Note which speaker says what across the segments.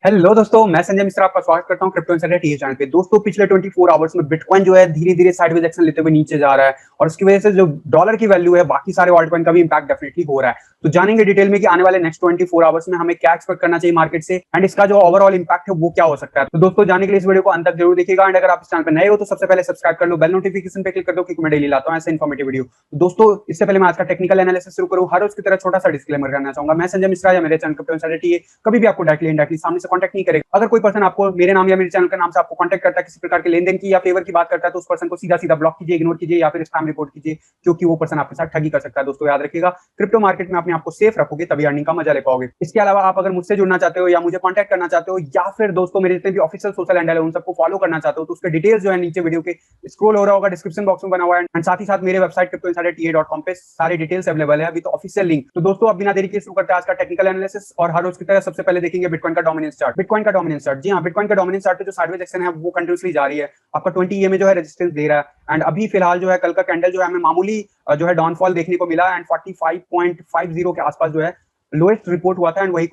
Speaker 1: Hello दोस्तों, मैं संजय मिश्रा आपका स्वागत करता हूं क्रिप्टो इनसाइडर टीवी चैनल पे। दोस्तों, पिछले 24 आवर्स में बिटकॉइन जो है धीरे-धीरे साइडवेज एक्शन लेते हुए नीचे जा रहा है और उसकी वजह से जो डॉलर की वैल्यू है बाकी सारे ऑल्ट कॉइन का भी इंपैक्ट डेफिनेटली हो रहा है। तो जानेंगे डिटेल में कि आने वाले नेक्स्ट 24 आवर्स में हमें क्या एक्सपेक्ट करना चाहिए मार्केट से एंड इसका जो ओवरऑल इंपैक्ट है वो क्या हो सकता है। तो दोस्तों, जानने के लिए इस वीडियो को अंत तक जरूर देखिएगा एंड अगर आप इस चैनल पर नए हो तो सबसे पहले सब्सक्राइब कर लो, बेल नोटिफिकेशन पे क्लिक कर दो क्योंकि मैं डेली लाता हूं ऐसे इन्फॉर्मेटिव वीडियो। दोस्तों, इससे पहले मैं आज का टेक्निकल एनालिसिस शुरू करूं, हर रोज की तरह छोटा सा डिस्क्लेमर करना चाहूंगा। मैं संजय मिश्रा या मेरे चैनल क्रिप्टो इनसाइडर टीवी कभी भी आपको डायरेक्टली इनडायरेक्टली सामने से कांटेक्ट नहीं करेगा। अगर कोई पर्सन आपको मेरे नाम या मेरे चैनल के नाम से आपको कांटेक्ट करता है, किसी प्रकार के लेन-देन की या फेवर की बात करता है, तो उस पर्सन को सीधा-सीधा ब्लॉक कीजिए, इग्नोर कीजिए या फिर स्पैम रिपोर्ट कीजिए, क्योंकि वो पर्सन आपके साथ ठगी कर सकता है। दोस्तों, याद रखिएगा, क्रिप्टो मार्केट में अपने आप को सेफ रखोगे तभी अर्निंग का मजा ले पाओगे। इसके अलावा आप अगर मुझसे जुड़ना चाहते हो या मुझे कांटेक्ट करना चाहते हो या फिर दोस्तों मेरे जितने भी ऑफिशियल सोशल हैंडल है उन सबको फॉलो करना चाहते हो, तो उसके डिटेल्स जो है नीचे वीडियो के स्क्रॉल हो रहा होगा, डिस्क्रिप्शन बॉक्स में बना हुआ है एंड साथ ही साथ मेरे वेबसाइट cryptoinsiderta.com पे सारे डिटेल्स अवेलेबल है विद ऑफिशियल लिंक। तो दोस्तों, अब बिना देरी के शुरू करते हैं आज का टेक्निकल एनालिसिस और हर रोज की तरह सबसे पहले देखेंगे बिटकॉइन का डोमिनेंस चार्ट। बिटकॉइन का डोमिनेंस चार्ट, जी हां, बिटकॉइन का डोमिनेंस चार्ट पे जो साइडवेज एक्शन है वो कंटिन्यूअसली जारी है। आपका 20 ईएमए जो है रेजिस्टेंस दे रहा है एंड अभी फिलहाल जो है कल का कैंडल जो है हमें मामूली जो है डाउनफॉल देखने को मिला एंड 45.50 के आसपास जो है लोएस्ट रिपोर्ट हुआ था एंड वही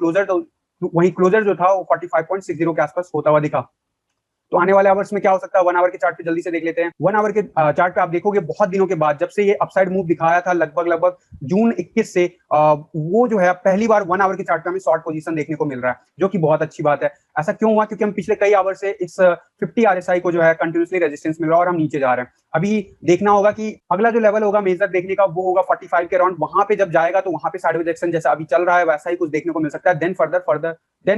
Speaker 1: क्लोजर जो था वो 45.60 के आसपास होता हुआ दिखा। तो आने वाले आवर्स में क्या हो सकता है, 1 आवर के चार्ट पे जल्दी से देख लेते हैं। 1 आवर के चार्ट पे आप देखोगे बहुत दिनों के बाद जब से ये अपसाइड मूव दिखाया था लगभग जून 21 से वो जो है पहली बार 1 आवर के चार्ट पे हमें शॉर्ट पोजीशन देखने को मिल रहा है, जो कि बहुत अच्छी बात है। ऐसा क्यों हुआ? क्योंकि हम पिछले कई आवर से इस 50 आरएसआई को जो है कंटिन्यूसली रेजिस्टेंस मिल रहा है और हम नीचे जा रहे हैं। अभी देखना होगा कि अगला जो लेवल होगा मेजर देखने का वो होगा 45 के अराउंड। वहां पे जब जाएगा तो वहां पे साइडवेज एक्शन जैसा अभी चल रहा है वैसा ही कुछ देखने को मिल सकता है। देन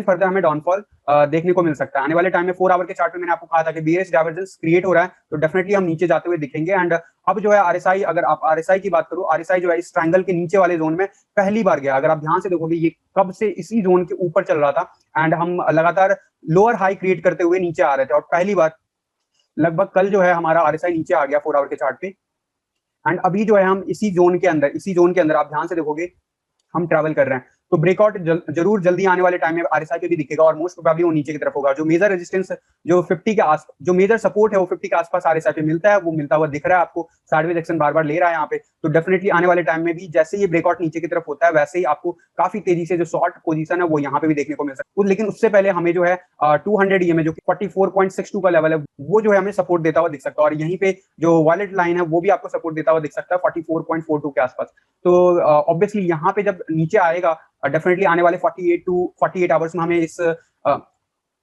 Speaker 1: फर्दर हमें डाउनफॉल देखने को मिल सकता है। आने वाले टाइम में 4 आवर के चार्ट में मैंने आपको कहा था कि बीएस डाइवर्जेंस क्रिएट हो रहा है, तो डेफिनेटली हम नीचे जाते हुए दिखेंगे एंड अब जो है आरएसआई, अगर आप आरएसआई की बात करो, आरएसआई जो है इस ट्रायंगल के नीचे वाले जोन में पहली बार गया। अगर आप ध्यान से देखोगे ये कब से इसी जोन के ऊपर चल रहा था एंड हम लगातार लोअर हाई क्रिएट करते हुए नीचे आ रहे थे और पहली बार लगभग कल जो है हमारा आरएसआई नीचे आ गया 4 आवर के चार्ट पे एंड अभी जो है हम इसी जोन के अंदर आप ध्यान से देखोगे हम ट्रैवल कर रहे हैं। तो ब्रेकआउट जरूर जल्दी आने वाले टाइम में आरएसआई पे भी दिखेगा और मोस्ट प्रोबेबली वो नीचे की तरफ होगा। जो मेजर रेजिस्टेंस जो 50 के आस जो मेजर सपोर्ट है वो 50 के आसपास आरएसआई पे मिलता है, वो मिलता हुआ दिख रहा है आपको। साइडवेज एक्शन बार-बार ले रहा है यहाँ पे, तो डेफिनेटली आने वाले टाइम में भी जैसे ये ब्रेकआउट नीचे की तरफ होता है वैसे ही आपको काफी तेजी से जो शॉर्ट पोजीशन है वो यहाँ पे भी देखने को मिल सकता है। लेकिन उससे पहले हमें जो है 200 ईएमए जो कि 44.62 का लेवल है वो जो है हमें सपोर्ट देता हुआ दिख सकता है और यहीं पे जो वॉलेट लाइन है वो भी आपको सपोर्ट देता हुआ दिख सकता है 44.42 के आसपास। तो ऑब्वियसली यहाँ पे जब नीचे आएगा डेफिनेटली आने वाले 48 आवर्स में हमें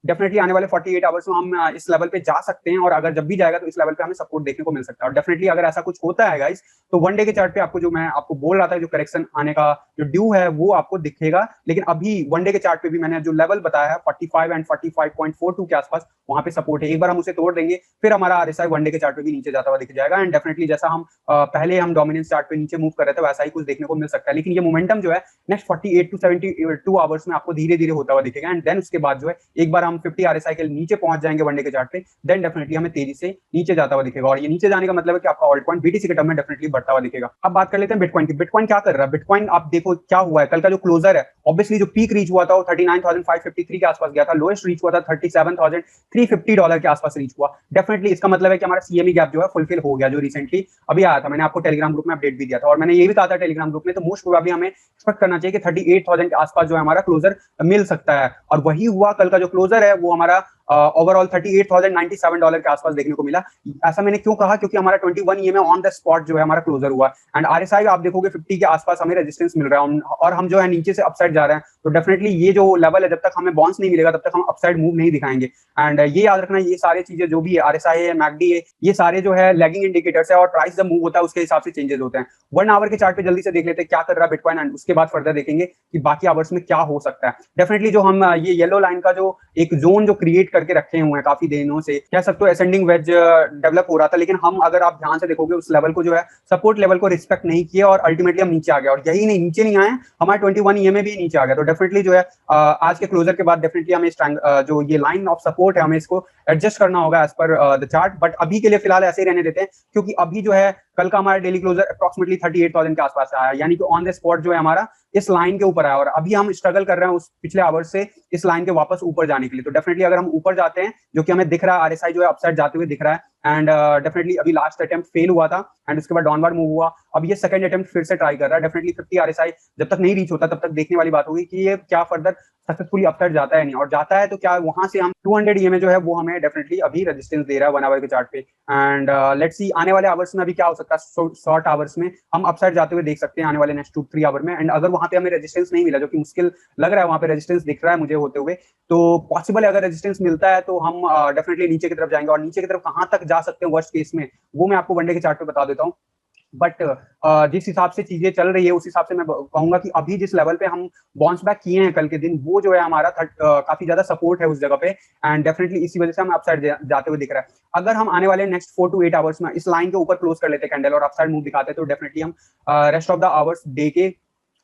Speaker 1: डेफिनेटली आने वाले 48 आवर्स में हम इस लेवल पे जा सकते हैं और अगर जब भी जाएगा तो इस लेवल पे हमें सपोर्ट देखने को मिल सकता है। और डेफिनेटली अगर ऐसा कुछ होता है गाइस, तो वन डे के चार्ट पे आपको जो मैं आपको बोल रहा था जो करेक्शन आने का जो ड्यू है वो आपको दिखेगा। लेकिन अभी वन डे के चार्ट पे भी मैंने जो लेवल बताया है 45 एंड 45.42 के आसपास वहां पे सपोर्ट है। एक बार हम उसे तोड़ देंगे फिर हमारा आरएसआई वन डे के चार्ट पे भी नीचे जाता हुआ दिख जाएगा एंड डेफिनेटली जैसा हम पहले हम डोमिनेंस चार्ट पे नीचे मूव कर रहे थे वैसा ही कुछ देखने को मिल सकता है। लेकिन ये मोमेंटम जो है नेक्स्ट 48 टू 72 आवर्स में आपको धीरे-धीरे होता हुआ दिखेगा एंड देन उसके बाद जो है एक बार हम 50 आरएसआई के नीचे पहुंच जाएंगे वनडे के चार्ट पे, देन डेफिनेटली हमें तेजी से नीचे जाता हुआ दिखेगा और ये नीचे जाने का मतलब है कि आपका ऑल्ट कॉइन बीटीसी के टर्म में डेफिनेटली बढ़ता हुआ दिखेगा। अब बात कर लेते हैं बिटकॉइन की। बिटकॉइन क्या कर रहा है? बिटकॉइन आप देखो क्या हुआ है, कल का जो क्लोजर है ऑब्वियसली जो पीक रीच हुआ था वो 39,553 के आसपास गया था, लोएस्ट रीच हुआ था 37,350 डॉलर के आसपास रीच हुआ। डेफिनेटली इसका मतलब है कि हमारा सीएमई गैप जो है फुलफिल हो गया, जो रिसेंटली अभी आया था। मैंने आपको टेलीग्राम ग्रुप में अपडेट भी दिया था और मैंने ये भी कहा था टेलीग्राम ग्रुप में, तो मोस्ट प्रोबेबली हमें एक्सपेक्ट करना चाहिए कि 38,000 के आसपास जो है हमारा क्लोजर मिल सकता है और वही हुआ। कल का जो क्लोजर है वो हमारा ओवरऑल $38,097 के आसपास देखने को मिला। ऐसा मैंने क्यों कहा? क्योंकि हमारा 21 ईएमए ऑन द स्पॉट जो है हमारा क्लोजर हुआ एंड आरएसआई आप देखोगे 50 के आसपास हमें रेजिस्टेंस मिल रहा है और हम जो है नीचे से अपसाइड जा रहे हैं। तो डेफिनेटली ये जो लेवल है जब तक हमें बाउंस नहीं मिलेगा तब तक हम अपसाइड मूव नहीं दिखाएंगे एंड ये याद रखना, ये सारी चीजें जो भी है आरएसआई है, मैकडी है, ये सारे जो है लैगिंग इंडिकेटर्स है और प्राइस जब मूव होता है उसके हिसाब से चेंजेस होते हैं। 1 आवर के चार्ट पे जल्दी से देख लेते हैं क्या कर रहा है बिटकॉइन एंड उसके बाद फर्दर देखेंगे कि बाकी आवर्स में क्या हो सकता है। डेफिनेटली जो हम ये येलो लाइन का जो एक जोन जो क्रिएट करके रखे हुए हैं काफी दिनों से, कह सकते हो असेंडिंग वेज डेवलप हो रहा था, लेकिन हम अगर आप ध्यान से देखोगे उस लेवल को जो है सपोर्ट लेवल को रिस्पेक्ट नहीं किया और अल्टीमेटली हम नीचे आ गए और यही नहीं, नीचे नहीं आए, हमारे 21 ईएमए भी नीचे आ गया। तो डेफिनेटली जो है आज के क्लोजर के बाद डेफिनेटली हमें जो ये लाइन ऑफ सपोर्ट है हमें इसको एडजस्ट करना होगा as per the chart, but अभी के लिए फिलहाल ऐसे ही रहने देते हैं क्योंकि अभी जो है कल का हमारा डेली क्लोजर अप्रोक्सीमेटली 38,000 के आसपास आया, यानी कि ऑन द स्पॉट जो है हमारा इस लाइन के ऊपर आया और अभी हम स्ट्रगल कर रहे हैं उस पिछले आवर से इस लाइन के वापस ऊपर जाने के लिए। तो डेफिनेटली अगर हम ऊपर जाते हैं, जो कि हमें दिख रहा है आरएसआई जो है अपसाइड जाते हुए दिख रहा है, एंड डेफिनेटली अभी लास्ट अटेम्प्ट फेल हुआ था एंड उसके बाद डाउनवर्ड मूव हुआ। अब ये सेकंड अटेम्प्ट फिर से ट्राई कर रहा है। डेफिनेटली 50 आरएसआई जब तक नहीं रीच होता तब तक देखने वाली बात होगी कि ये क्या फर्दर सक्सेसफुली अपसाइड जाता है नहीं, और जाता है तो क्या वहां से हम 200 ईएमए जो है वो हमें डेफिनेटली अभी रेजिस्टेंस दे रहा है 1 आवर के चार्ट पे। एंड लेट्स सी आने वाले आवर्स में अभी क्या हो सकता है। शॉर्ट आवर्स में हम अपसाइड जाते हुए देख सकते हैं आने वाले नेक्स्ट 2-3 आवर में। एंड अगर वहां पे हमें रेजिस्टेंस नहीं मिला, जो कि मुश्किल लग रहा है, वहां पे रेजिस्टेंस दिख रहा है मुझे होते हुए, तो पॉसिबल है अगर रेजिस्टेंस मिलता है तो हम डेफिनेटली नीचे की तरफ जाएंगे। और नीचे की तरफ कहां तक जा सकते हैं वर्स्ट केस में, वो मैं आपको वनडे के चार्ट पे बता देता हूँ। बट जिस हिसाब से चीजें चल रही है उस हिसाब से मैं कहूंगा कि अभी जिस लेवल पे हम बाउंस बैक किए हैं कल के दिन, वो जो है हमारा काफी ज्यादा सपोर्ट है उस जगह पे। एंड डेफिनेटली इसी वजह से हम अपसाइड जाते हुए दिख रहा है। अगर हम आने वाले नेक्स्ट 4 to 8 आवर्स में इस लाइन के ऊपर क्लोज कर लेते हैं कैंडल और अपसाइड मूव दिखाते हैं, तो डेफिनेटली हम rest of the hours day के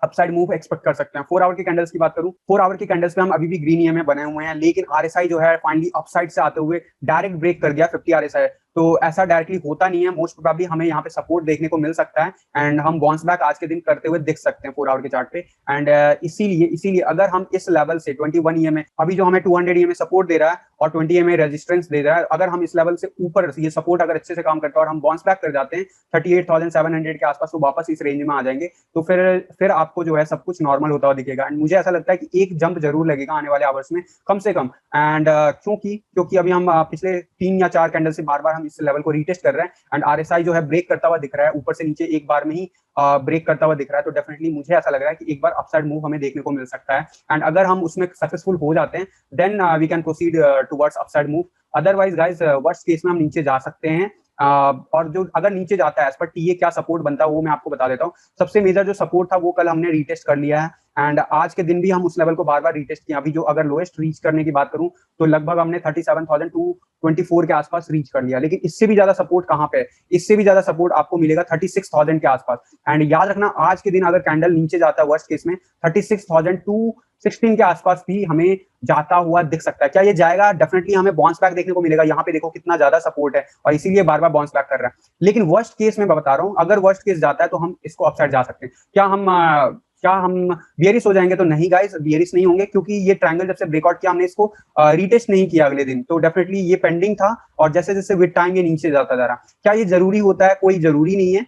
Speaker 1: अपसाइड मूव एक्सपेक्ट कर सकते हैं। 4 आवर की कैंडल्स की बात करूं, 4 आवर की कैंडल्स पे हम अभी भी ग्रीन ईएमए बने हुए हैं, लेकिन आरएसआई जो है फाइनली अपसाइड से आते हुए डायरेक्ट ब्रेक कर गया 50 आरएसआई। तो ऐसा डायरेक्टली होता नहीं है, मोस्ट प्रोबेबली हमें यहाँ पे सपोर्ट देखने को मिल सकता है एंड हम बाउंस बैक आज के दिन करते हुए दिख सकते हैं 4 आवर के चार्ट पे। एंड इसीलिए अगर हम इस लेवल से 21 ईएमए अभी जो हमें 200 ईएमए सपोर्ट दे रहा है और 20 ईएमए रेजिस्टेंस दे रहा है, अगर हम इस लेवल से ऊपर ये सपोर्ट अगर अच्छे से काम करता है और हम बाउंस बैक कर जाते हैं 38,700 के आसपास, तो वापस इस रेंज में आ जाएंगे, तो फिर आपको जो है सब कुछ नॉर्मल होता हुआ दिखेगा। एंड मुझे ऐसा लगता है कि एक जंप जरूर लगेगा आने वाले आवर्स में कम से कम। एंड क्योंकि अभी हम पिछले 3 या 4 कैंडल से बार बार हम इस लेवल को रीटेस्ट कर रहे हैं एंड आरएसआई जो है ब्रेक करता हुआ दिख रहा है, ऊपर से नीचे एक बार में ही ब्रेक करता हुआ दिख रहा है, तो डेफिनेटली मुझे ऐसा लग रहा है कि एक बार अपसाइड मूव हमें देखने को मिल सकता है। एंड अगर हम उसमें सक्सेसफुल हो जाते हैं then we can proceed towards upside move. Otherwise guys worst case में हम नीचे जा सकते हैं। और जो अगर नीचे जाता है एज पर टीए क्या सपोर्ट बनता है वो मैं आपको बता देता हूँ। सबसे मेजर जो सपोर्ट था वो कल हमने रीटेस्ट कर लिया है एंड आज के दिन भी हम उस लेवल को बार बार रीटेस्ट किया। अभी जो अगर लोएस्ट रीच करने की बात करूं तो लगभग हमने 37,224 के आसपास रीच कर लिया, लेकिन इससे भी ज्यादा सपोर्ट कहां पे है, इससे भी ज्यादा सपोर्ट आपको मिलेगा 36,000 के आसपास। एंड याद रखना आज के दिन अगर कैंडल नीचे जाता है वर्स्ट केस में 36,216 के आसपास भी हमें जाता हुआ दिख सकता है। क्या ये जाएगा? डेफिनेटली हमें बाउंस बैक देखने को मिलेगा। यहाँ पे देखो कितना ज्यादा सपोर्ट है और इसीलिए बार बार बाउंस बैक कर रहा है। लेकिन वर्स्ट केस में मैं बता रहा हूँ, अगर वर्स्ट केस जाता है तो हम इसको अपसाइड जा सकते हैं। क्या हम बियरिश हो जाएंगे? तो नहीं गाइस, बियरिश नहीं होंगे, क्योंकि ये ट्रायंगल जब से ब्रेकआउट किया हमने इसको रीटेस्ट नहीं किया अगले दिन, तो डेफिनेटली ये पेंडिंग था और जैसे जैसे विद टाइम ये नीचे जाता जा रहा। क्या ये जरूरी होता है? कोई जरूरी नहीं है।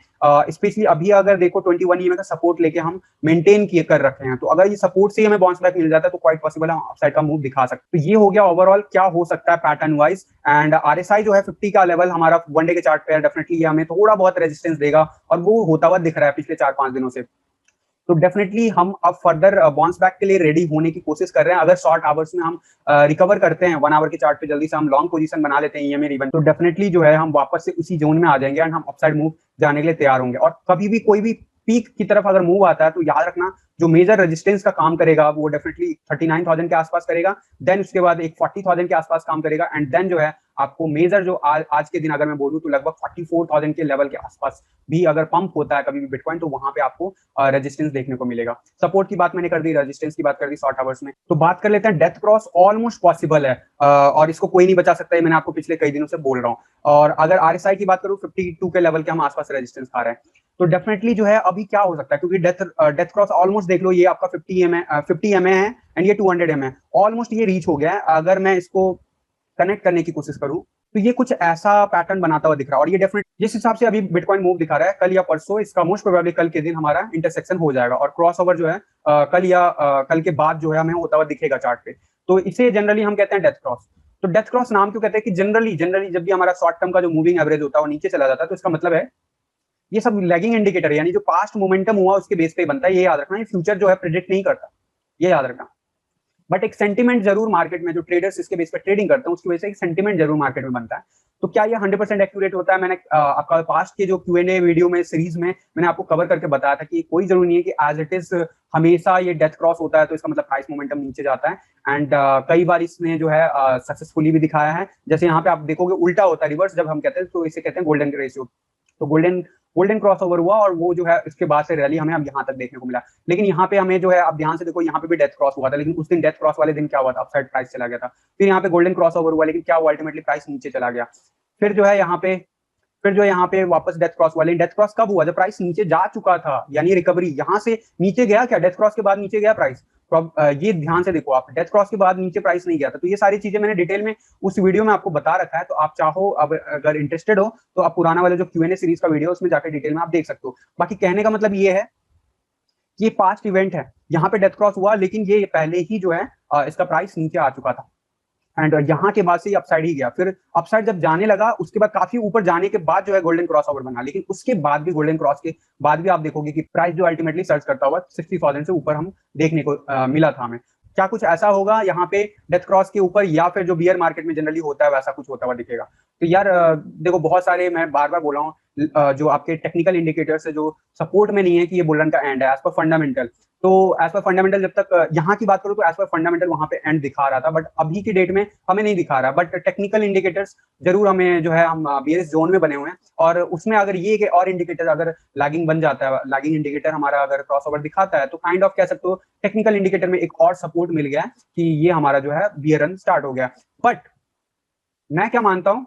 Speaker 1: स्पेशली अभी अगर देखो 21 ईएमए का सपोर्ट लेके हम मेंटेन किए कर रखे हैं, तो अगर ये सपोर्ट से हमें बाउंस बैक मिल जाता है तो क्वाइट पॉसिबल हम अपसाइड का मूव दिखा सकते हैं। तो ये हो गया ओवरऑल क्या हो सकता है पैटर्न वाइज। एंड आरएसआई जो है 50 का लेवल हमारा वनडे के चार्ट पे है, डेफिनेटली ये हमें थोड़ा बहुत रेजिस्टेंस देगा और वो होता हुआ दिख रहा है पिछले 4-5 दिनों से। तो डेफिनेटली हम अब फर्दर बाउंस बैक के लिए रेडी होने की कोशिश कर रहे हैं। अगर शॉर्ट आवर्स में हम रिकवर करते हैं 1 आवर के चार्ट पे, जल्दी से हम लॉन्ग पोजीशन बना लेते हैं ईएमए इवन, तो डेफिनेटली जो है हम वापस से उसी जोन में आ जाएंगे एंड हम अपसाइड मूव जाने के लिए तैयार होंगे। और कभी भी कोई भी पीक की तरफ अगर मूव आता है तो याद रखना जो मेजर रेजिस्टेंस का काम करेगा वो डेफिनेटली 39,000 के आसपास करेगा, देन उसके बाद एक 40,000 के आसपास काम करेगा एंड देन जो है आपको मेजर जो आज के दिन अगर मैं बोलूं तो लगभग 44,000 के लेवल के आसपास भी अगर पंप होता है कभी भी बिटकॉइन, तो वहां पे आपको रेजिस्टेंस देखने को मिलेगा। सपोर्ट की बात मैंने कर दी, रेजिस्टेंस की बात कर दी शॉर्ट आवर्स में। तो बात कर लेते हैं डेथ क्रॉस। ऑलमोस्ट पॉसिबल है और इसको कोई नहीं बचा सकता है, मैंने आपको पिछले कई दिनों से बोल रहा हूँ। और अगर आरएसआई की बात करूं 52 के लेवल के हम आसपास रेजिस्टेंस खा रहे हैं, तो डेफिनेटली जो है अभी क्या हो सकता है, क्योंकि डेथ क्रॉस ऑलमोस्ट देख लो, ये आपका 50 एमए है एंड ये 200 एमए, ऑलमोस्ट ये रीच हो गया है। अगर मैं इसको कनेक्ट करने की कोशिश करूं तो ये कुछ ऐसा पैटर्न बनाता हुआ दिख रहा है। और ये डेफिनेट जिस हिसाब से अभी बिटकॉइन मूव दिखा रहा है कल या परसों, इसका मोस्ट प्रोबेबली कल के दिन हमारा इंटरसेक्शन हो जाएगा और क्रॉस ओवर जो है कल के बाद जो है हमें होता हुआ दिखेगा चार्ट पे। तो इसे जनरली हम कहते हैं डेथ क्रॉस। तो डेथ क्रॉस नाम क्यों कहते हैं कि जनरली जब भी हमारा शॉर्ट टर्म का जो मूविंग एवरेज होता है वो नीचे चला जाता है, तो इसका मतलब है ये सब लैगिंग इंडिकेटर, यानी जो पास्ट मोमेंटम हुआ उसके बेस पे बनता है। ये याद रखना, ये फ्यूचर जो है प्रेडिक्ट नहीं करता, ये याद रखना। बट एक सेंटीमेंट जरूर मार्केट में, जो ट्रेडर्स इसके बेस पे ट्रेडिंग करते हैं उसकी वजह से एक सेंटीमेंट जरूर मार्केट में बनता है। तो क्या ये 100% एक्यूरेट होता है? मैंने आपका पास्ट के जो Q&A वीडियो में सीरीज में मैंने आपको कवर करके बताया था कि कोई जरूरी नहीं है कि एज इट इज हमेशा ये डेथ क्रॉस होता है तो इसका मतलब प्राइस मोमेंटम नीचे जाता है। एंड कई बार इसने जो है सक्सेसफुली भी दिखाया है। जैसे यहाँ पे आप देखोगे उल्टा होता है, रिवर्स जब हम कहते हैं तो इसे कहते हैं गोल्डन रेशियो। तो गोल्डन क्रॉस ओवर हुआ और वो जो है इसके बाद से रैली हमें अब यहाँ तक देखने को मिला। लेकिन यहाँ पे हमें जो है अब ध्यान से देखो, यहाँ पे भी डेथ क्रॉस हुआ था, लेकिन उस दिन डेथ क्रॉस वाले दिन क्या हुआ था, अपसाइड प्राइस चला गया था। फिर यहाँ पे गोल्डन क्रॉस ओवर हुआ, लेकिन क्या हुआ, अल्टीमेटली प्राइस नीचे चला गया। फिर जो है यहाँ पे वापस डेथ क्रॉस वाले, डेथ क्रॉस कब हुआ? जब प्राइस नीचे जा चुका था, यानी रिकवरी यहाँ से नीचे गया। क्या डेथ क्रॉस के बाद नीचे गया प्राइस? ये ध्यान से देखो आप, डेथ क्रॉस के बाद नीचे प्राइस नहीं गया था। तो ये सारी चीजें मैंने डिटेल में उस वीडियो में आपको बता रखा है, तो आप चाहो, अब अगर इंटरेस्टेड हो तो आप पुराना वाले जो Q&A सीरीज का वीडियो उसमें जाकर डिटेल में आप देख सकते हो। बाकी कहने का मतलब ये है कि ये पास्ट इवेंट है, यहाँ पे डेथ क्रॉस हुआ, लेकिन ये पहले ही जो है इसका प्राइस नीचे आ चुका था, एंड यहाँ के बाद से ये अपसाइड ही गया। फिर अपसाइड जब जाने लगा, उसके बाद काफी ऊपर जाने के बाद जो है गोल्डन क्रॉस ओवर बना, लेकिन उसके बाद भी, गोल्डन क्रॉस के बाद भी आप देखोगे कि प्राइस जो अल्टीमेटली सर्च करता हुआ 60,000 से ऊपर हम देखने को मिला था हमें। क्या कुछ ऐसा होगा यहाँ पे डेथ क्रॉस के ऊपर, या फिर जो बियर मार्केट में जनरली होता है वैसा कुछ होता हुआ दिखेगा? तो यार देखो, बहुत सारे, मैं बार बार बोल रहा हूँ, जो आपके टेक्निकल इंडिकेटर्स है जो सपोर्ट में नहीं है कि ये बुल रन का एंड है एज पर फंडामेंटल। तो एज पर फंडामेंटल, जब तक यहाँ की बात करूँ तो एज पर फंडामेंटल वहां पे एंड दिखा रहा था, बट अभी की डेट में हमें नहीं दिखा रहा। बट टेक्निकल इंडिकेटर्स जरूर हमें जो है, हम बीएस जोन में बने हुए हैं, और उसमें अगर ये और इंडिकेटर अगर लैगिंग बन जाता है, लैगिंग इंडिकेटर हमारा अगर क्रॉस ओवर दिखाता है, तो काइंड ऑफ कह सकते हो टेक्निकल इंडिकेटर में एक और सपोर्ट मिल गया कि ये हमारा जो है बियर रन स्टार्ट हो गया। बट मैं क्या मानता हूं,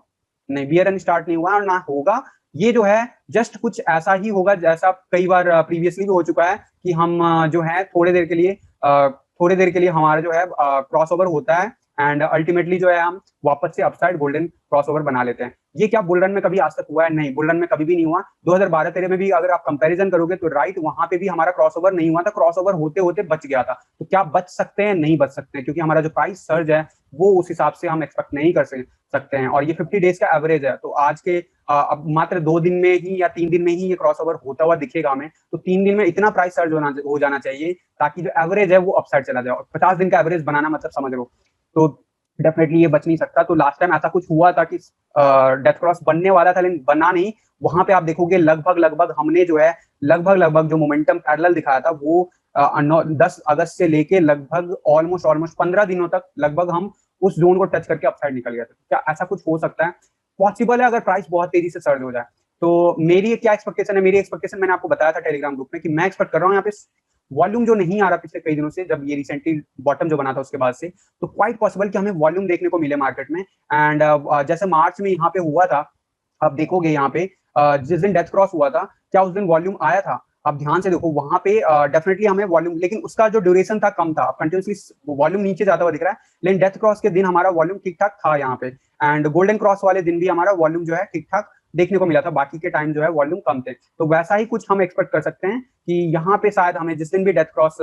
Speaker 1: नहीं, बियर रन स्टार्ट नहीं हुआ और ना होगा। ये जो है जस्ट कुछ ऐसा ही होगा जैसा कई बार प्रीवियसली भी हो चुका है कि हम जो है थोड़ी देर के लिए हमारा जो है क्रॉस ओवर होता है, एंड अल्टीमेटली जो है हम वापस से अपसाइड गोल्डन क्रॉस ओवर बना लेते हैं। ये क्या बुल रन में कभी आज तक हुआ है? नहीं, बुल रन में कभी भी नहीं हुआ। 2012-13 में भी अगर आप कंपैरिजन करोगे तो राइट, वहां पे भी हमारा क्रॉस ओवर नहीं हुआ था, क्रॉस ओवर होते होते बच गया था। तो क्या बच सकते हैं? नहीं बच सकते हैं, क्योंकि हमारा जो प्राइस सर्ज है वो उस हिसाब से हम एक्सपेक्ट नहीं कर सकते हैं, और ये 50 डेज का एवरेज है। तो आज के अब मात्र 2 दिन में ही या 3 दिन में ही ये क्रॉस ओवर होता हुआ दिखेगा हमें, तो 3 दिन में इतना प्राइस सर्ज हो जाना चाहिए ताकि जो एवरेज है वो अपसाइड चला जाए। और 50 दिन का एवरेज बनाना मतलब समझ लो, तो डेफिनेटली ये बच नहीं सकता। तो लास्ट टाइम ऐसा कुछ हुआ था कि डेथ क्रॉस बनने वाला था लेकिन बना नहीं। वहां पे आप देखोगे लगभग हमने जो है लगभग जो मोमेंटम पैरेलल दिखाया था वो 10 अगस्त से लेके लगभग ऑलमोस्ट 15 दिनों तक लगभग हम उस जोन को टच करके अपसाइड निकल गया था। क्या ऐसा कुछ हो सकता है? पॉसिबल है, अगर प्राइस बहुत तेजी से सर्ज हो जाए। तो मेरी क्या एक्सपेक्टेशन है? मेरी एक्सपेक्टेशन मैंने आपको बताया था टेलीग्राम ग्रुप में कि मैं एक्सपेक्ट कर रहा हूँ यहाँ पे वॉल्यूम जो नहीं आ रहा पिछले कई दिनों से, जब ये रिसेंटली बॉटम जो बना था उसके बाद से, तो क्वाइट पॉसिबल कि हमें वॉल्यूम देखने को मिले मार्केट में। एंड जैसे मार्च में यहाँ पे हुआ था, आप देखोगे यहाँ पे जिस दिन डेथ क्रॉस हुआ था, क्या उस दिन वॉल्यूम आया था? आप ध्यान से देखो, वहां पे डेफिनेटली हमें वॉल्यूम, लेकिन उसका जो ड्यूरेशन था कम था। कंटिन्यूसली वॉल्यूम नीचे जाता हुआ दिख रहा है, लेकिन डेथ क्रॉस के दिन हमारा वॉल्यूम ठीक ठाक था यहाँ पे, एंड गोल्डन क्रॉस वाले दिन भी हमारा वॉल्यूम जो है ठीक ठाक देखने को मिला था। बाकी के टाइम जो है वॉल्यूम कम थे। तो वैसा ही कुछ हम एक्सपेक्ट कर सकते हैं कि यहाँ पे शायद हमें जिस दिन भी डेथ क्रॉस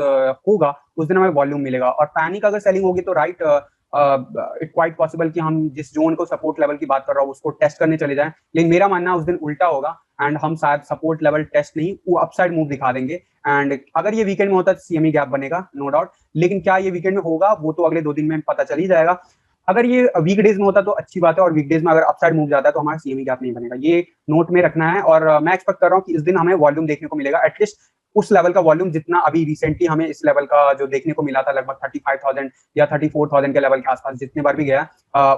Speaker 1: होगा उस दिन हमें वॉल्यूम मिलेगा। और पैनिक अगर सेलिंग होगी तो राइट, इट क्वाइट पॉसिबल कि हम जिस जोन को सपोर्ट लेवल की बात कर रहा हूँ उसको टेस्ट करने चले जाएं। लेकिन मेरा मानना उस दिन उल्टा होगा, एंड हम शायद सपोर्ट लेवल टेस्ट नहीं, वो अपसाइड मूव दिखा देंगे। एंड अगर ये वीकेंड में होता है तो सीएमई गैप बनेगा, नो डाउट। लेकिन क्या ये वीकेंड में होगा वो तो अगले 2 दिन में पता चल ही जाएगा। अगर ये वीकडेज में होता तो अच्छी बात है, और वीकडेज में अगर अपसाइड मूव जाता है तो हमारा सीएमई गैप नहीं बनेगा। ये नोट में रखना है। और मैं एक्सपेक्ट कर रहा हूँ कि इस दिन हमें वॉल्यूम देखने को मिलेगा, एटलीस्ट उस लेवल का वॉल्यूम जितना अभी रिसेंटली हमें इस लेवल का जो देखने को मिला था, लगभग 35,000 या 34,000 के लेवल के आसपास जितने बार भी गया,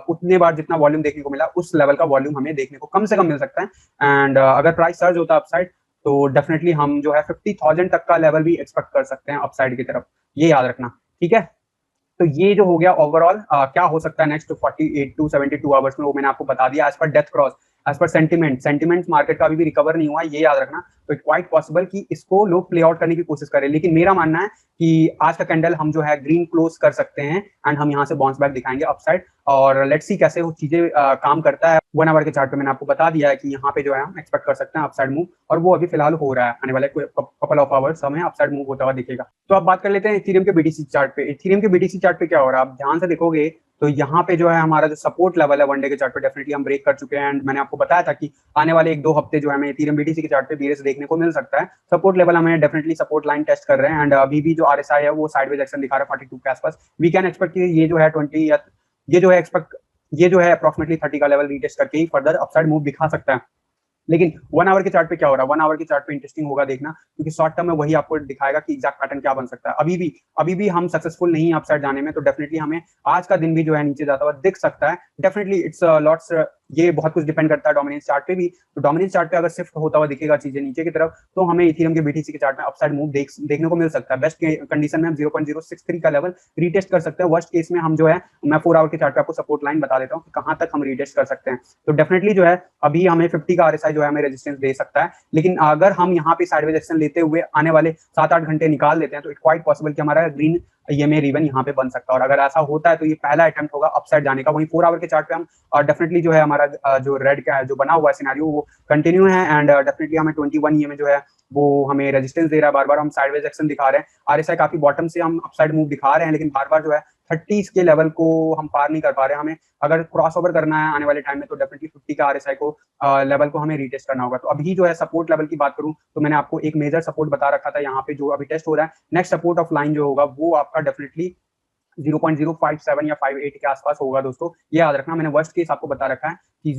Speaker 1: उतने बार जितना वॉल्यूम देखने को मिला, उस लेवल का वॉल्यूम हमें देखने को कम से कम मिल सकता है। एंड अगर प्राइस सर्ज होता है अपसाइड, तो डेफिनेटली हम जो है 50,000 तक का लेवल भी एक्सपेक्ट कर सकते हैं अपसाइड की तरफ। ये याद रखना, ठीक है? तो ये जो हो गया ओवरऑल क्या हो सकता है नेक्स्ट 48 टू 72 आवर्स में, वो मैंने आपको बता दिया। As per death cross, as per sentiment market का अभी भी रिकवर नहीं हुआ, ये याद रखना। तो इट क्वाइट पॉसिबल कि इसको लोग प्ले आउट करने की कोशिश करें, लेकिन मेरा मानना है कि आज का कैंडल हम जो है ग्रीन क्लोज कर सकते हैं, एंड हम यहाँ से बाउंस बैक दिखाएंगे अपसाइड। और लेट्स सी कैसे वो चीजें काम करता है। 1 आवर के चार्ट पे मैंने आपको बता दिया है कि यहाँ पे जो है हम एक्सपेक्ट कर सकते हैं अपसाइड मूव, और वो अभी फिलहाल हो रहा है। आने वाले कपल ऑफ आवर्स हमें अपसाइड मूव होता हुआ दिखेगा। तो अब बात कर लेते हैं इथेरियम के बीटीसी चार्ट पे। इथेरियम के बीटीसी चार्ट पे क्या हो रहा है, आप ध्यान से देखोगे तो यहाँ पे जो है हमारा जो सपोर्ट लेवल है वन डे के चार्ट पे डेफिनेटली हम ब्रेक कर चुके हैं। एंड मैंने आपको बताया था कि आने वाले 1-2 हफ्ते जो है हमें इथेरियम बीटीसी के चार्ट पे बीएस देखने को मिल सकता है। सपोर्ट लेवल हमें डेफिनेटली सपोर्ट लाइन टेस्ट कर रहे हैं, एंड अभी भी जो आरएसआई है वो साइडवेज एक्शन दिखा रहा है 42 के आसपास। वी कैन एक्सपेक्ट कि ये जो है 20 या ये जो है अप्रोक्सीमेटली 30 का लेवल रीटेस्ट करके ही फर्दर अपसाइड मूव दिखा सकता है। लेकिन 1 आवर के चार्ट पे क्या हो रहा है, 1 आवर के चार्ट पे इंटरेस्टिंग होगा देखना, क्योंकि शॉर्ट टर्म में वही आपको दिखाएगा कि एग्जैक्ट पैटर्न क्या बन सकता है। अभी भी हम सक्सेसफुल नहीं है अपसाइड जाने में, तो डेफिनेटली हमें आज का दिन भी जो है नीचे जाता हुआ दिख सकता है। डेफिनेटली इट्स लॉट्स, ये बहुत कुछ डिपेंड करता है डोमिनेंस चार्ट पे भी। तो डोमिनेंस चार्ट पे अगर शिफ्ट होता हुआ दिखेगा चीजें नीचे की तरफ, तो हमें इथेरियम के बीटीसी के चार्ट में अपसाइड मूव देखने को मिल सकता है। बेस्ट कंडीशन में हम 0.063 का लेवल रीटेस्ट कर सकते हैं। वर्स्ट केस में हम जो है, मैं 4 आवर के चार्ट पे आपको सपोर्ट लाइन बता देता हूँ कि कहां तक हम रीटेस्ट कर सकते हैं। तो डेफिनेटली जो है अभी हमें 50 का आरएसआई जो है हमें रेजिस्टेंस दे सकता है। लेकिन अगर हम यहाँ पे साइडवेज एक्शन लेते हुए आने वाले 7-8 घंटे निकाल लेते हैं, तो इट क्वाइट पॉसिबल कि हमारा ग्रीन EMA रिबन यहाँ पे बन सकता है। और अगर ऐसा होता है तो ये पहला अटेम्प्ट होगा अपसाइड जाने का। वहीं 4 आवर के चार्ट पे हम डेफिनेटली जो है हमारा जो रेड का जो बना हुआ सिनेरियो वो कंटिन्यू है, एंड डेफिनेटली हमें 21 EMA जो है वो हमें रेजिस्टेंस दे रहा है। बार बार हम साइडवेज एक्शन दिखा रहे हैं। RSI काफी बॉटम से हम अपसाइड मूव दिखा रहे हैं, लेकिन बार बार जो है 30 के लेवल को हम पार नहीं कर पा रहे हैं। हमें अगर क्रॉस ओवर करना है आने वाले टाइम में तो डेफिनेटली 50 का RSI को लेवल को हमें रीटेस्ट करना होगा। तो अभी जो है सपोर्ट लेवल की बात करूं तो मैंने आपको एक मेजर सपोर्ट बता रखा था यहाँ पे जो अभी टेस्ट हो रहा है। नेक्स्ट सपोर्ट ऑफ लाइन जो होगा वो आपका डेफिनेटली 0.057 या 58 के आसपास होगा दोस्तों, ये याद रखना। मैंने वर्स्ट केस आपको बता रखा है कि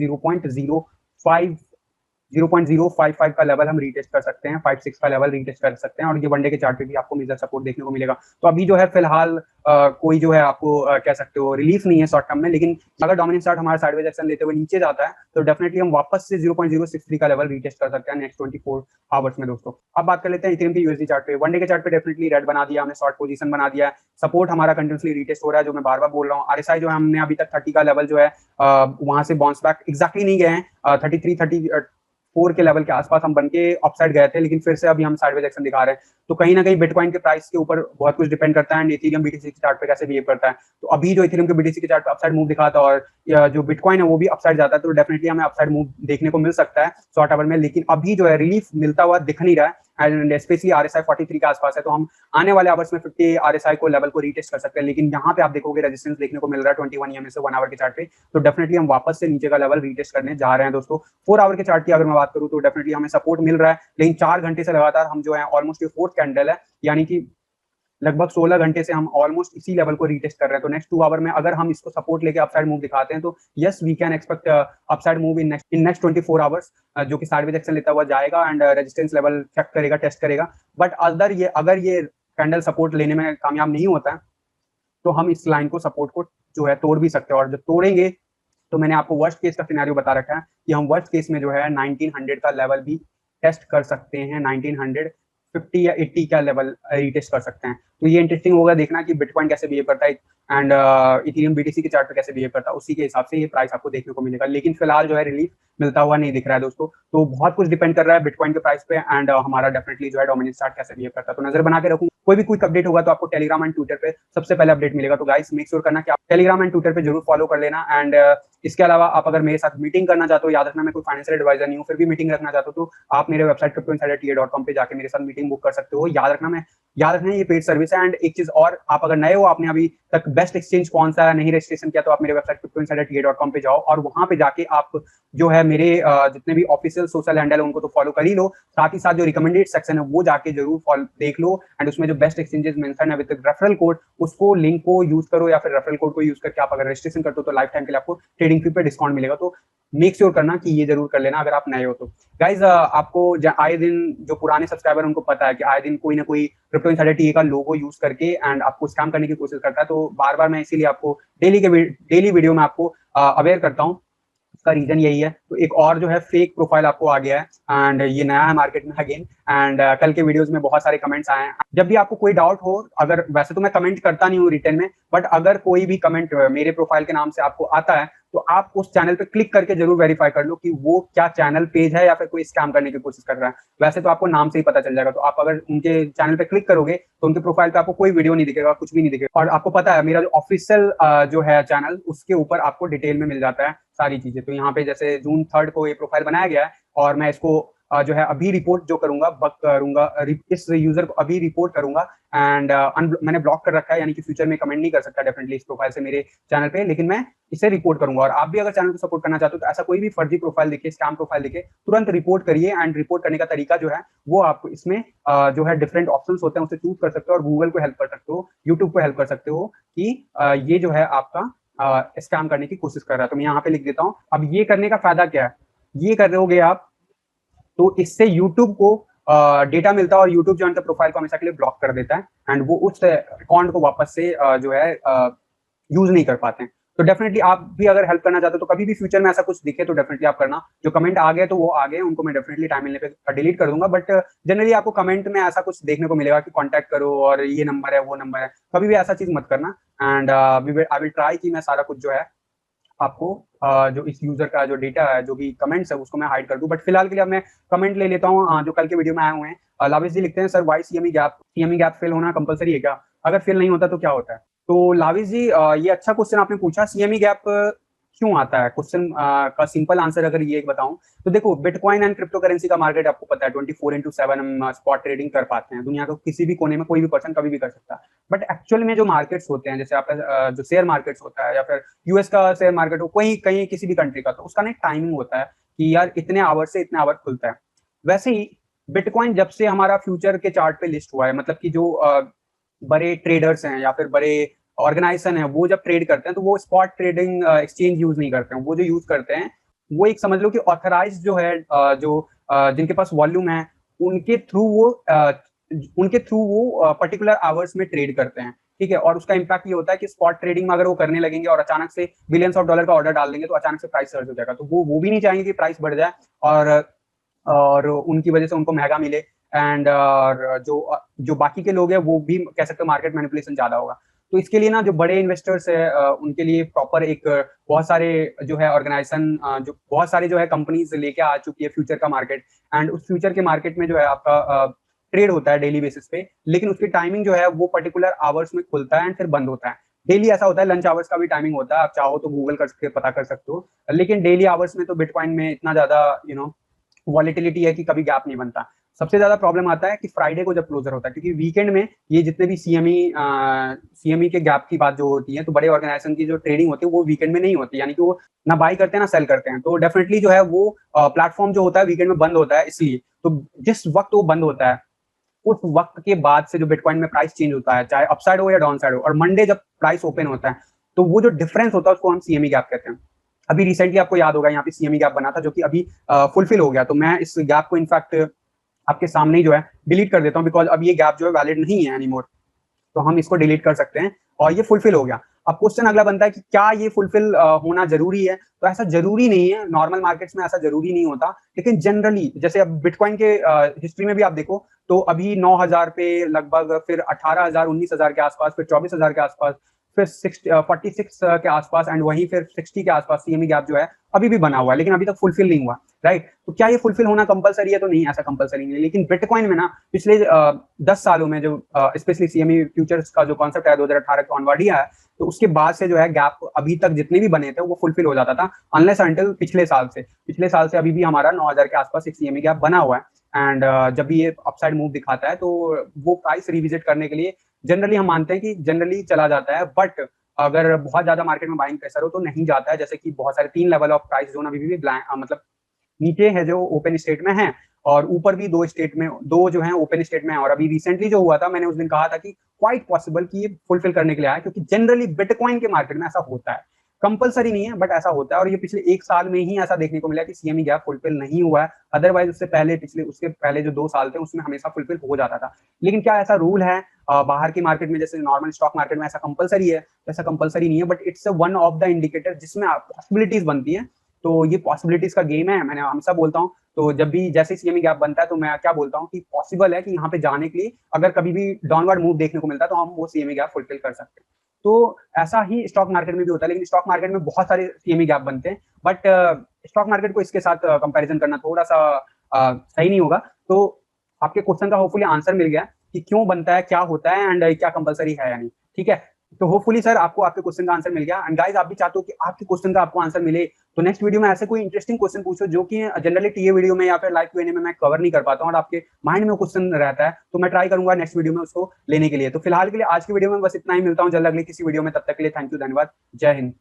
Speaker 1: 0.055 का लेवल हम रीटेस्ट कर सकते हैं, 56 का लेवल रीटेस्ट कर सकते हैं, और ये वनडे के चार्ट पे भी आपको मेजर सपोर्ट देखने को मिलेगा। तो अभी जो है फिलहाल कोई जो है आपको कह सकते हो रिलीफ नहीं है शॉर्ट टर्म में, लेकिन अगर डोमिनेंट चार्ट हमारा साइडवेज एक्शन लेते हुए नीचे जाता है तो डेफिनेटली हम वापस से 0.063 का लेवल रीटेस्ट कर सकते हैं नेक्स्ट 24 आवर्स में दोस्तों। अब बात कर लेते हैं इथेरियम के यूएसडी चार्ट पे। वनडे के चार्ट पे डेफिनेटली रेड बना दिया हमने, शॉर्ट पोजीशन बना दिया है, सपोर्ट हमारा कंटिन्यूसली रीटेस्ट हो रहा है जो मैं बार बार बोल रहा हूँ। RSI जो है हमने अभी तक 30 का लेवल जो है वहां से बाउंस बैक एग्जैक्टली नहीं गए हैं, 33-34 के लेवल के आसपास हम बन के अपसाइड गए थे, लेकिन फिर से अभी हम साइडवेज एक्शन दिखा रहे हैं। तो कहीं ना कहीं बिटकॉइन के प्राइस के ऊपर बहुत कुछ डिपेंड करता है, एंड इथेरियम बीटीसी के चार्ट पे कैसे बिहेव करता है। तो अभी जो इथेरियम के बीटीसी के चार्ट पे अपसाइड मूव दिखाता है और जो बिटकॉइन है वो भी अपसाइड जाता है, तो डेफिनेटली हमें अपसाइड मूव देखने को मिल सकता है शॉर्ट आवर में। लेकिन अभी जो है रिलीफ मिलता हुआ दिख नहीं रहा है, एंड स्पेशली RSI 43 के आसपास है, तो हम आने वाले आवर्स में 50 RSI को लेवल को रीटेस्ट कर सकते हैं। लेकिन यहाँ पे आप देखोगे रेजिस्टेंस देखने को मिल रहा है 21 EMA से 1 आवर के चार्ट पे, तो डेफिनेटली हम वापस से नीचे का लेवल रीटेस्ट करने जा रहे हैं दोस्तों। 4 आवर के चार्ट की अगर मैं बात करूँ तो डेफिनेटली हमें सपोर्ट मिल रहा है, लेकिन 4 घंटे से लगातार हम जो है ऑलमोस्ट ये फोर्थ कैंडल है, यानी कि लगभग 16 घंटे से हम ऑलमोस्ट इसी लेवल को रीटेस्ट कर रहे हैं। तो नेक्स्ट 2 आवर में अगर हम इसको सपोर्ट लेके अपसाइड मूव दिखाते हैं तो yes we can expect upside move in next 24 hours, जो कि साइडवेज एक्शन लेता हुआ जाएगा एंड रेजिस्टेंस लेवल चेक करेगा, टेस्ट करेगा। बट अगर ये कैंडल सपोर्ट लेने में कामयाब नहीं होता है तो हम इस लाइन को सपोर्ट को जो है तोड़ भी सकते हैं, और जब तोड़ेंगे तो मैंने आपको वर्स्ट केस का सिनेरियो बता रखा है कि हम वर्स्ट केस में जो है 1900 का लेवल भी टेस्ट कर सकते हैं, 1950 या 80 का लेवल रीटेस्ट कर सकते हैं। तो ये इंटरेस्टिंग होगा देखना कि बिटकॉइन कैसे बिहेव करता है एंड इथेरियम बीटीसी के चार्ट पे कैसे बिहेव करता है, उसी के हिसाब से ये प्राइस आपको देखने को मिलेगा। लेकिन फिलहाल जो है रिलीफ मिलता हुआ नहीं दिख रहा है दोस्तों, तो बहुत कुछ डिपेंड कर रहा है बिटकॉइन के प्राइस पे एंड हमारा डेफिनेटली जो है डोमिनेंट चार्ट कैसे बिहेव करता है। तो नजर बना के रखूँ, कोई भी क्विक अपडेट होगा तो आपको टेलीग्राम एंड ट्विटर पे सबसे पहले अपडेट मिलेगा। तो गाइस मेक श्योर करना कि आप टेलीग्राम एंड ट्विटर पे जरूर फॉलो कर लेना। एंड इसके अलावा आप अगर मेरे साथ मीटिंग करना चाहते हो, याद रखना मैं कोई फाइनेंशियल एडवाइजर नहीं हूँ, फिर भी मीटिंग रखना चाहते हो तो आप मेरे वेबसाइट cryptoinsiderta.com पे जाके मेरे साथ मीटिंग बुक कर सकते हो। याद रखना ये पेड सर्विस है। एंड एक चीज और, आप अगर नए हो, आपने अभी तक बेस्ट एक्सचेंज कौन सा है नहीं रजिस्ट्रेशन किया, तो आप मेरे वेबसाइट cryptoinsiderta.com पे जाओ और वहां पे जाके आप जो है मेरे जितने भी ऑफिशियल सोशल हैंडल है उनको तो फॉलो कर ही लो, साथ ही साथ जो रिकमेंडेड सेक्शन है वो जाके जरूर देख लो, एंड उसमें जो बेस्ट एक्सचेंजेस मेंशन है विद रेफरल कोड, उसको लिंक को यूज करो, या फिर रेफरल कोड को यूज करके आप अगर रजिस्ट्रेशन करते हो तो लाइफ टाइम के लिए आपको ट्रेडिंग फी पे डिस्काउंट मिलेगा। तो मेक श्योर करना कि ये जरूर कर लेना अगर आप नए हो तो। गाइज आपको आए दिन जो पुराने सब्सक्राइबर उनको पता है कि आए दिन कोई ना कोई क्रिप्टो इनसाइडर टीए का लोगो यूज करके एंड आपको स्कैम करने की कोशिश करता है, तो बार बार मैं इसीलिए आपको डेली वीडियो में आपको अवेयर करता हूँ। इसका रीजन यही है। तो एक और जो है फेक प्रोफाइल आपको आ गया है एंड ये नया है मार्केट में अगेन, एंड कल के वीडियोस में बहुत सारे कमेंट्स आए हैं। जब भी आपको कोई डाउट हो, अगर वैसे तो मैं कमेंट करता नहीं हूँ रिटर्न में, बट अगर कोई भी कमेंट मेरे प्रोफाइल के नाम से आपको आता है तो आप उस चैनल पे क्लिक करके जरूर वेरीफाई कर लो कि वो क्या चैनल पेज है या फिर कोई स्कैम करने की कोशिश कर रहा है। वैसे तो आपको नाम से ही पता चल जाएगा, तो आप अगर उनके चैनल पे क्लिक करोगे तो उनके प्रोफाइल पे आपको कोई वीडियो नहीं दिखेगा, कुछ भी नहीं दिखेगा, और आपको पता है मेरा जो ऑफिशियल जो है चैनल उसके ऊपर आपको डिटेल में मिल जाता है सारी चीजें। तो यहाँ पे जैसे जून 3 को ये प्रोफाइल बनाया गया है और मैं इसको जो है अभी रिपोर्ट जो करूंगा बग करूंगा, इस यूजर को अभी रिपोर्ट करूंगा एंड मैंने ब्लॉक कर रखा है, यानी कि फ्यूचर में कमेंट नहीं कर सकता डेफिनेटली इस प्रोफाइल से मेरे चैनल पे, लेकिन मैं इसे रिपोर्ट करूंगा। और आप भी अगर चैनल को सपोर्ट करना चाहते हो तो ऐसा कोई भी फर्जी प्रोफाइल दिखे, स्कैम प्रोफाइल दिखे, तुरंत रिपोर्ट करिए। एंड रिपोर्ट करने का तरीका जो है वो आप इसमें जो है डिफरेंट ऑप्शन होते हैं उसे चूज कर सकते हो, और गूगल को हेल्प कर सकते हो, यूट्यूब को हेल्प कर सकते हो कि ये जो है आपका स्कैम करने की कोशिश कर रहा है। तो मैं यहाँ पे लिख देता हूँ। अब ये करने का फायदा क्या है, ये कर रहे आप तो इससे YouTube को डेटा मिलता है और YouTube जो है प्रोफाइल को हमेशा के लिए ब्लॉक कर देता है एंड वो उस अकाउंट को वापस से जो है यूज नहीं कर पाते हैं। तो डेफिनेटली आप भी अगर हेल्प करना चाहते हो तो कभी भी फ्यूचर में ऐसा कुछ दिखे तो डेफिनेटली आप करना। जो कमेंट आ गए तो वो आ गए, उनको मैं डेफिनेटली टाइम मिलने पे डिलीट कर दूंगा, बट जनरली आपको कमेंट में ऐसा कुछ देखने को मिलेगा कि कांटेक्ट करो और ये नंबर है वो नंबर है, कभी भी ऐसा चीज मत करना। एंड आई विल ट्राई कि मैं सारा कुछ जो है आपको जो इस यूजर का जो डेटा है, जो भी कमेंट्स है उसको मैं हाइड कर दूं। बट फिलहाल के लिए अब मैं कमेंट ले लेता हूँ जो कल के वीडियो में आए हुए हैं। लावेश जी लिखते हैं, sir why CME gap fail होना कंपलसरी है क्या? अगर फिल नहीं होता तो क्या होता है? तो लाविश जी, ये अच्छा क्वेश्चन आपने पूछा। सीएमई गैप क्यों आता है, क्वेश्चन का सिंपल आंसर अगर ये बताऊं तो देखो, बिटकॉइन एंड क्रिप्टो करेंसी का मार्केट आपको पता है 24/7 हम स्पॉट ट्रेडिंग कर पाते हैं। दुनिया को किसी भी कोने में कोई भी पर्सन कभी भी कर सकता है। बट एक्चुअल में जो मार्केट्स होते हैं, जैसे आपका जो शेयर मार्केट्स होता है या फिर यूएस का शेयर मार्केट हो, कोई कहीं किसी भी कंट्री का, तो उसका ना एक टाइमिंग होता है कि यार इतने आवर से इतने आवर खुलता है। वैसे ही बिटकॉइन जब से हमारा फ्यूचर के चार्ट पे लिस्ट हुआ है, मतलब कि जो बड़े ट्रेडर्स हैं या फिर बड़े ऑर्गेनाइजेशन है, वो जब ट्रेड करते हैं तो वो स्पॉट ट्रेडिंग एक्सचेंज यूज नहीं करते हैं। वो जो यूज करते हैं वो एक समझ लो कि ऑथराइज जो है, जिनके पास वॉल्यूम है, उनके थ्रू वो पर्टिकुलर आवर्स में ट्रेड करते हैं। ठीक है, और उसका इम्पैक्ट ये होता है कि स्पॉट ट्रेडिंग में अगर वो करने लगेंगे और अचानक से बिलियंस ऑफ डॉलर का ऑर्डर डाल देंगे तो अचानक से प्राइस सर्ज हो जाएगा। तो वो भी नहीं चाहेंगे कि प्राइस बढ़ जाए और उनकी वजह से उनको महंगा मिले। एंड जो जो बाकी के लोग हैं वो भी कह सकते हो मार्केट मैनिपुलेशन ज्यादा होगा। तो इसके लिए ना जो बड़े इन्वेस्टर्स है, उनके लिए प्रॉपर एक बहुत सारे जो है ऑर्गेनाइजेशन, जो बहुत सारे जो है कंपनीज लेके आ चुकी है फ्यूचर का मार्केट। एंड उस फ्यूचर के मार्केट में जो है आपका ट्रेड होता है डेली बेसिस पे, लेकिन उसकी टाइमिंग जो है वो पर्टिकुलर आवर्स में खुलता है एंड फिर बंद होता है। डेली ऐसा होता है, लंच आवर्स का भी टाइमिंग होता है, आप चाहो तो गूगल करके पता कर सकते हो। लेकिन डेली आवर्स में तो बिटकॉइन में इतना ज्यादा वॉलिटिलिटी है कि कभी गैप नहीं बनता। सबसे ज्यादा प्रॉब्लम आता है कि फ्राइडे को जब क्लोजर होता है, क्योंकि वीकेंड में ये जितने भी सीएमई के गैप की बात जो होती है, तो बड़े ऑर्गेनाइजेशन की जो ट्रेडिंग होती है वो वीकेंड में नहीं होती, यानी कि वो ना बाई करते हैं ना सेल करते हैं। तो डेफिनेटली जो है वो प्लेटफॉर्म जो होता है वीकेंड में बंद होता है। इसलिए तो जिस वक्त वो बंद होता है उस वक्त के बाद से जो बिटकॉइन में प्राइस चेंज होता है, चाहे अपसाइड हो या डाउन साइड हो, और मंडे जब प्राइस ओपन होता है तो वो जो डिफरेंस होता है उसको हम सीएमई गैप कहते हैं। अभी रिसेंटली आपको याद होगा यहाँ पे सीएमई गैप बना था जो कि अभी फुलफिल हो गया। तो मैं इस गैप को इनफैक्ट आपके सामने ही जो है डिलीट कर देता हूँ, बिकॉज अब ये गैप जो है वैलिड नहीं है एनीमोर। तो हम इसको डिलीट कर सकते हैं और ये फुलफिल हो गया। अब क्वेश्चन अगला बनता है कि क्या ये फुलफिल होना जरूरी है? तो ऐसा जरूरी नहीं है, नॉर्मल मार्केट्स में ऐसा जरूरी नहीं होता। लेकिन जनरली जैसे अब बिटकॉइन के हिस्ट्री में भी आप देखो तो अभी 9,000 पे लगभग, फिर 18,000, 19,000 के आसपास, फिर 24,000 के आसपास, फिर 46 के आसपास, एंड वहीं फिर 60 के आसपास सीएमई गैप जो है अभी भी बना हुआ है, लेकिन अभी तक फुलफिल नहीं हुआ। राइट, तो क्या ये फुलफिल होना कंपलसरी है? तो नहीं, ऐसा कंपलसरी नहीं है। लेकिन बिटकॉइन में ना पिछले 10 सालों में जो स्पेशली सीएमई फ्यूचर्स का जो कॉन्सेप्ट है 2018 के ऑनवर्ड ही आया, तो उसके बाद से जो है गैप अभी तक जितने भी बने थे वो फुलफिल हो जाता था, अनलेस अंटिल पिछले साल से अभी भी हमारा 9,000 के आसपास एक सीएमई गैप बना हुआ है। एंड जब भी ये अपसाइड मूव दिखाता है तो वो प्राइस रिविजिट करने के लिए जनरली हम मानते हैं कि जनरली चला जाता है। बट अगर बहुत ज्यादा मार्केट में बाइंग प्रेशर हो तो नहीं जाता है। जैसे कि बहुत सारे 3 लेवल ऑफ प्राइस जोन अभी भी मतलब नीचे है जो ओपन स्टेट में है, और ऊपर भी दो जो है ओपन स्टेट में है। और अभी रिसेंटली जो हुआ था, मैंने उस दिन कहा था कि क्वाइट पॉसिबल कि ये फुलफिल करने के लिए आया, क्योंकि जनरली बिटकॉइन के मार्केट में ऐसा होता है। कंपलसरी नहीं है बट ऐसा होता है, और ये पिछले 1 साल में ही ऐसा देखने को मिला कि सीएमई गैप फुलफिल नहीं हुआ है। अदरवाइज उसके पहले जो 2 साल थे उसमें हमेशा फुलफिल हो जाता था। लेकिन क्या ऐसा रूल है बाहर की मार्केट में, जैसे नॉर्मल स्टॉक मार्केट में ऐसा कंपलसरी है? ऐसा कंपलसरी नहीं है, but it's one of the indicator जिसमें पॉसिबिलिटीज बनती है। तो ये पॉसिबिलिटीज का गेम है, मैंने हमेशा बोलता हूँ। तो जब भी जैसे सीएमई गैप बनता है तो मैं क्या बोलता हूँ कि पॉसिबल है कि यहाँ पे जाने के लिए अगर कभी भी डाउनवर्ड मूव देखने को मिलता है तो हम वो सीएमई गैप फुलफिल कर सकते हैं। तो ऐसा ही स्टॉक मार्केट में भी होता है, लेकिन स्टॉक मार्केट में बहुत सारे सीएमई गैप बनते हैं। बट स्टॉक मार्केट को इसके साथ कंपैरिजन करना थोड़ा सा सही नहीं होगा। तो आपके क्वेश्चन का होपफुली आंसर मिल गया कि क्यों बनता है, क्या होता है, एंड क्या कंपलसरी है या नहीं। ठीक है, तो होपफुली सर आपको आपके क्वेश्चन का आंसर मिल गया। एंड गाइस, आप भी चाहते हो कि आपके क्वेश्चन का आपको आंसर मिले तो नेक्स्ट वीडियो में ऐसे कोई इंटरेस्टिंग क्वेश्चन पूछो जो कि जनरली टीए वीडियो में या फिर लाइव क्यूएनए में मैं कवर नहीं कर पाता हूँ, और आपके माइंड में वो क्वेश्चन रहता है, तो मैं ट्राई करूंगा नेक्स्ट वीडियो में उसको लेने के लिए। तो फिलहाल के लिए आज की वीडियो में बस इतना ही, मिलता हूँ जल्द अगली किसी वीडियो में। तब तक के लिए थैंक यू, धन्यवाद, जय हिंद।